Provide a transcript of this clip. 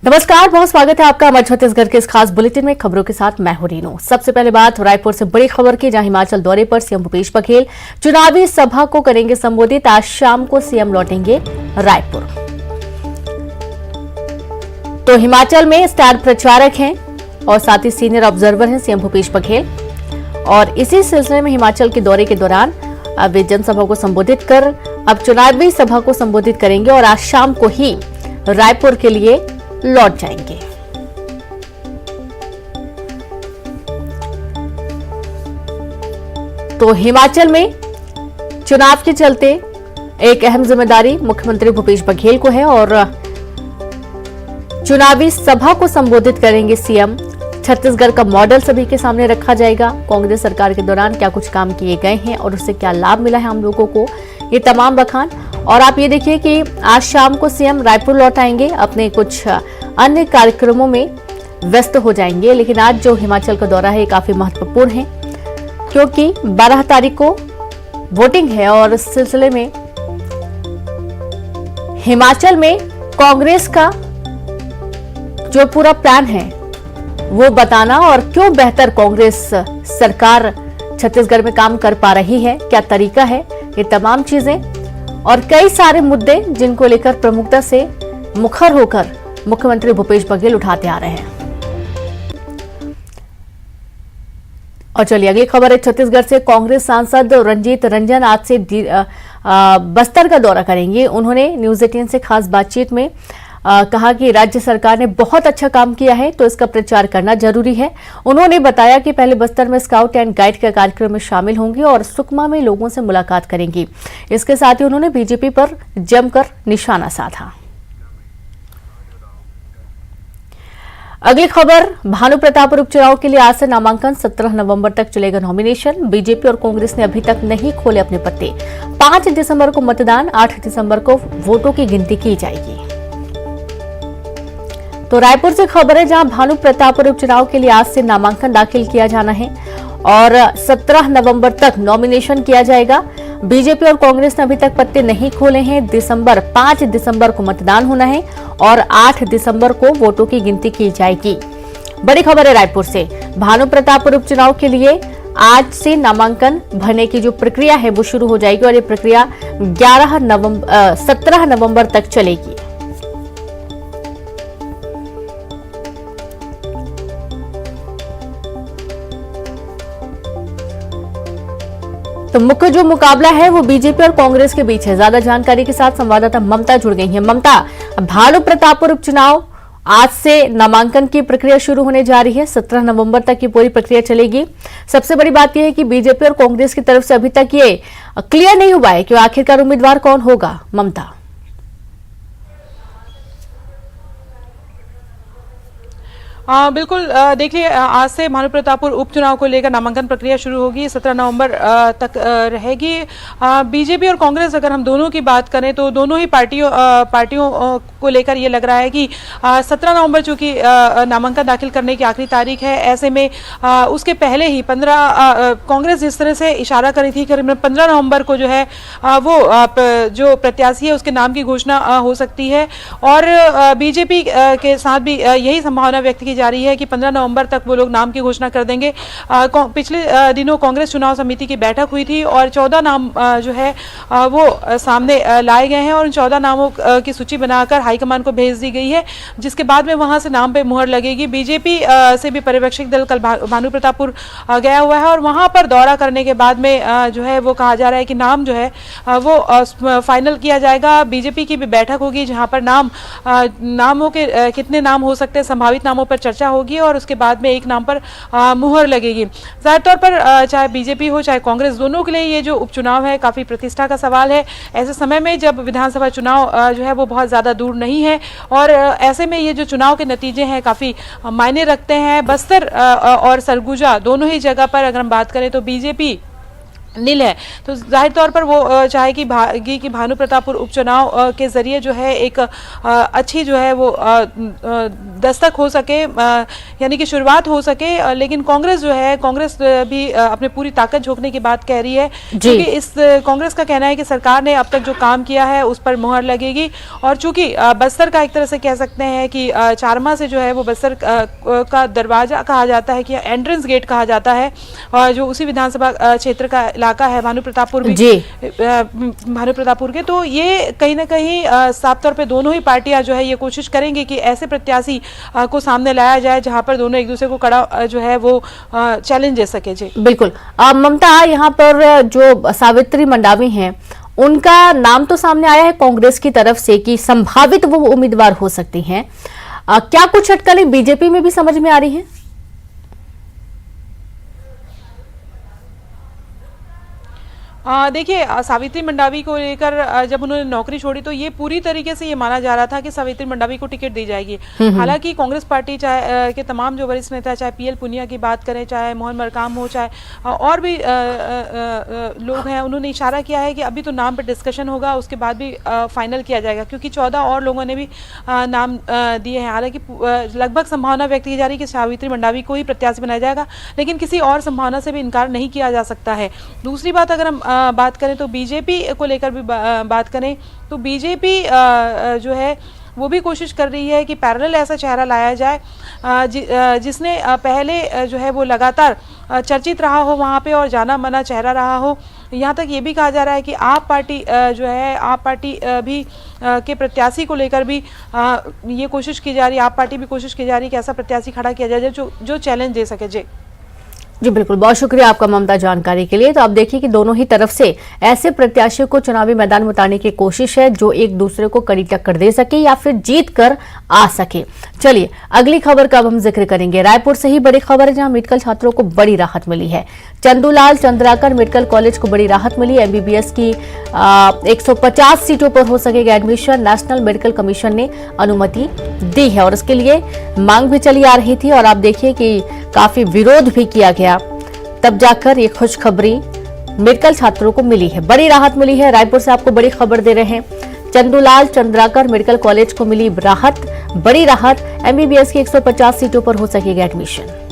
नमस्कार, बहुत स्वागत है आपका मध्य छत्तीसगढ़ के इस खास बुलेटिन में। खबरों के साथ मैं हूं रीनू। सबसे पहले बात रायपुर से बड़ी खबर की, जहां हिमाचल दौरे पर सीएम भूपेश बघेल चुनावी सभा को करेंगे संबोधित। आज शाम को सीएम लौटेंगे रायपुर। तो हिमाचल में स्टार प्रचारक हैं और साथ ही सीनियर ऑब्जर्वर हैं सीएम भूपेश बघेल, और इसी सिलसिले में हिमाचल के दौरे के दौरान अब वे जनसभा को संबोधित कर अब चुनावी सभा को संबोधित करेंगे और आज शाम को ही रायपुर के लिए लौट जाएंगे। तो हिमाचल में चुनाव के चलते एक अहम जिम्मेदारी मुख्यमंत्री भूपेश बघेल को है और चुनावी सभा को संबोधित करेंगे सीएम। छत्तीसगढ़ का मॉडल सभी के सामने रखा जाएगा। कांग्रेस सरकार के दौरान क्या कुछ काम किए गए हैं और उससे क्या लाभ मिला है हम लोगों को, ये तमाम बखान। और आप ये देखिए कि आज शाम को सीएम रायपुर लौट आएंगे, अपने कुछ अन्य कार्यक्रमों में व्यस्त हो जाएंगे। लेकिन आज जो हिमाचल का दौरा है ये काफी महत्वपूर्ण है, क्योंकि 12 तारीख को वोटिंग है और इस सिलसिले में हिमाचल में कांग्रेस का जो पूरा प्लान है वो बताना, और क्यों बेहतर कांग्रेस सरकार छत्तीसगढ़ में काम कर पा रही है, क्या तरीका है, ये तमाम चीजें और कई सारे मुद्दे जिनको लेकर प्रमुखता से मुखर होकर मुख्यमंत्री भूपेश बघेल उठाते आ रहे हैं। और चलिए अगली खबर है छत्तीसगढ़ से। कांग्रेस सांसद रंजीत रंजन आज से बस्तर का दौरा करेंगे। उन्होंने न्यूज 18 से खास बातचीत में कहा कि राज्य सरकार ने बहुत अच्छा काम किया है, तो इसका प्रचार करना जरूरी है। उन्होंने बताया कि पहले बस्तर में स्काउट एंड गाइड के कार्यक्रम में शामिल होंगी और सुकमा में लोगों से मुलाकात करेंगी। इसके साथ ही उन्होंने बीजेपी पर जमकर निशाना साधा। अगली खबर, भानु प्रतापपुर उपचुनाव के लिए आज से नामांकन, 17 नवंबर तक चलेगा नॉमिनेशन। बीजेपी और कांग्रेस ने अभी तक नहीं खोले अपने पत्ते। 5 दिसंबर को मतदान, 8 दिसंबर को वोटों की गिनती की जाएगी। तो रायपुर से खबर है, जहां भानु प्रतापपुर उपचुनाव के लिए आज से नामांकन दाखिल किया जाना है और 17 नवंबर तक नॉमिनेशन किया जाएगा। बीजेपी और कांग्रेस ने अभी तक पत्ते नहीं खोले हैं। 5 दिसंबर को मतदान होना है और 8 दिसंबर को वोटों की गिनती की जाएगी। बड़ी खबर है रायपुर से, भानु प्रतापपुर उपचुनाव के लिए आज से नामांकन भरने की जो प्रक्रिया है वो शुरू हो जाएगी और ये प्रक्रिया 17 नवंबर तक चलेगी। तो मुख्य जो मुकाबला है वो बीजेपी और कांग्रेस के बीच है। ज्यादा जानकारी के साथ संवाददाता ममता जुड़ गई हैं। ममता, भानु प्रतापपुर उपचुनाव आज से नामांकन की प्रक्रिया शुरू होने जा रही है, 17 नवंबर तक की पूरी प्रक्रिया चलेगी। सबसे बड़ी बात यह है कि बीजेपी और कांग्रेस की तरफ से अभी तक ये क्लियर नहीं हुआ है कि आखिरकार उम्मीदवार कौन होगा। ममता, बिल्कुल, देखिए आज से भानु प्रतापपुर उपचुनाव को लेकर नामांकन प्रक्रिया शुरू होगी, 17 नवंबर तक रहेगी। बीजेपी और कांग्रेस अगर हम दोनों की बात करें तो दोनों ही पार्टियों को लेकर ये लग रहा है कि 17 नवंबर चूंकि नामांकन दाखिल करने की आखिरी तारीख है, ऐसे में उसके पहले ही 15 कांग्रेस जिस तरह से इशारा करी थी कि 15 नवंबर को जो है वो जो प्रत्याशी है उसके नाम की घोषणा हो सकती है। और बीजेपी के साथ भी यही संभावना व्यक्त की जा रही है कि 15 नवंबर तक वो लोग नाम की घोषणा कर देंगे। पिछले दिनों कांग्रेस चुनाव समिति की बैठक हुई थी और 14 नाम जो है वो सामने लाए गए हैं और उन 14 नामों की सूची बनाकर हाईकमान को भेज दी गई है, जिसके बाद में वहां से नाम पे मुहर लगेगी। बीजेपी से भी पर्यवेक्षक दल कल भानु प्रतापपुर गया हुआ है और वहां पर दौरा करने के बाद में जो है वो कहा जा रहा है कि नाम जो है वो फाइनल किया जाएगा। बीजेपी की भी बैठक होगी जहां पर नामों के कितने नाम हो सकते हैं, संभावित नामों पर चर्चा होगी और उसके बाद में एक नाम पर मुहर लगेगी। जाहिर तौर पर चाहे बीजेपी हो चाहे कांग्रेस, दोनों के लिए ये जो उपचुनाव है काफी प्रतिष्ठा का सवाल है। ऐसे समय में जब विधानसभा चुनाव जो है वो बहुत ज्यादा दूर नहीं है और ऐसे में ये जो चुनाव के नतीजे हैं काफी मायने रखते हैं। बस्तर और सरगुजा दोनों ही जगह पर अगर हम बात करें तो बीजेपी नील है। तो जाहिर तौर पर वो चाहेगी कि भानु प्रतापपुर उपचुनाव के जरिए जो है एक अच्छी जो है वो दस्तक हो सके, यानी कि शुरुआत हो सके। लेकिन कांग्रेस जो है, कांग्रेस भी अपने पूरी ताकत झोंकने की बात कह रही है, क्योंकि इस कांग्रेस का कहना है कि सरकार ने अब तक जो काम किया है उस पर मुहर लगेगी। और चूंकि बस्तर का एक तरह से कह सकते हैं कि चारमा से जो है वो बस्तर का दरवाजा कहा जाता है कि एंट्रेंस गेट कहा जाता है, और जो उसी विधानसभा क्षेत्र का इलाका है भानु प्रतापपुर भी, भानु प्रतापपुर के, तो ये कहीं ना कहीं साफ तौर पे दोनों ही पार्टियां जो है ये कोशिश करेंगी कि ऐसे प्रत्याशी को सामने लाया जाए जहां पर दोनों एक दूसरे को कड़ा जो है वो चैलेंज दे सके। जी बिल्कुल। ममता, यहाँ पर जो सावित्री मंडावी हैं उनका नाम तो सामने आया है कांग्रेस की तरफ से कि संभावित वो उम्मीदवार हो सकती हैं। क्या कुछ अटकलें बीजेपी में भी समझ में आ रही हैं? देखिए, सावित्री मंडावी को लेकर जब उन्होंने नौकरी छोड़ी तो ये पूरी तरीके से ये माना जा रहा था कि सावित्री मंडावी को टिकट दी जाएगी। हालांकि कांग्रेस पार्टी चाहे के तमाम जो वरिष्ठ नेता, चाहे पीएल पुनिया की बात करें, चाहे मोहन मरकाम हो, चाहे और भी लोग हैं, उन्होंने इशारा किया है कि अभी तो नाम पर डिस्कशन होगा, उसके बाद भी फाइनल किया जाएगा, क्योंकि 14 और लोगों ने भी नाम दिए हैं। हालांकि लगभग संभावना व्यक्त की जा रही है कि सावित्री मंडावी को ही प्रत्याशी बनाया जाएगा, लेकिन किसी और संभावना से भी इनकार नहीं किया जा सकता है। दूसरी बात, अगर हम बात करें तो बीजेपी को लेकर भी बात करें तो बीजेपी जो है वो भी कोशिश कर रही है कि पैरेलल ऐसा चेहरा लाया जाए जिसने पहले जो है वो लगातार चर्चित रहा हो वहाँ पे और जाना माना चेहरा रहा हो। यहाँ तक ये भी कहा जा रहा है कि आप पार्टी जो है, आप पार्टी भी के प्रत्याशी को लेकर भी ये कोशिश की जा रही है, आप पार्टी भी कोशिश की जा रही है कि ऐसा प्रत्याशी खड़ा किया जाए जो चैलेंज दे सके। जी बिल्कुल, बहुत शुक्रिया आपका ममता जानकारी के लिए। तो आप देखिए कि दोनों ही तरफ से ऐसे प्रत्याशियों को चुनावी मैदान में उतारने की कोशिश है जो एक दूसरे को कड़ी टक्कर दे सके या फिर जीत कर आ सके। चलिए अगली खबर का अब हम जिक्र करेंगे। रायपुर से ही बड़ी खबर है जहां मेडिकल छात्रों को बड़ी राहत मिली है। चंदूलाल चंद्राकर मेडिकल कॉलेज को बड़ी राहत मिली। एमबीबीएस की 150 सीटों पर हो सकेगा एडमिशन। नेशनल मेडिकल कमीशन ने अनुमति दी है और इसके लिए मांग भी चली आ रही थी और आप देखिए कि काफी विरोध भी किया गया, तब जाकर ये खुशखबरी मेडिकल छात्रों को मिली है, बड़ी राहत मिली है। रायपुर से आपको बड़ी खबर दे रहे हैं। चंदूलाल चंद्राकर मेडिकल कॉलेज को मिली राहत, बड़ी राहत। एमबीबीएस की 150 सीटों पर हो सकेगा एडमिशन।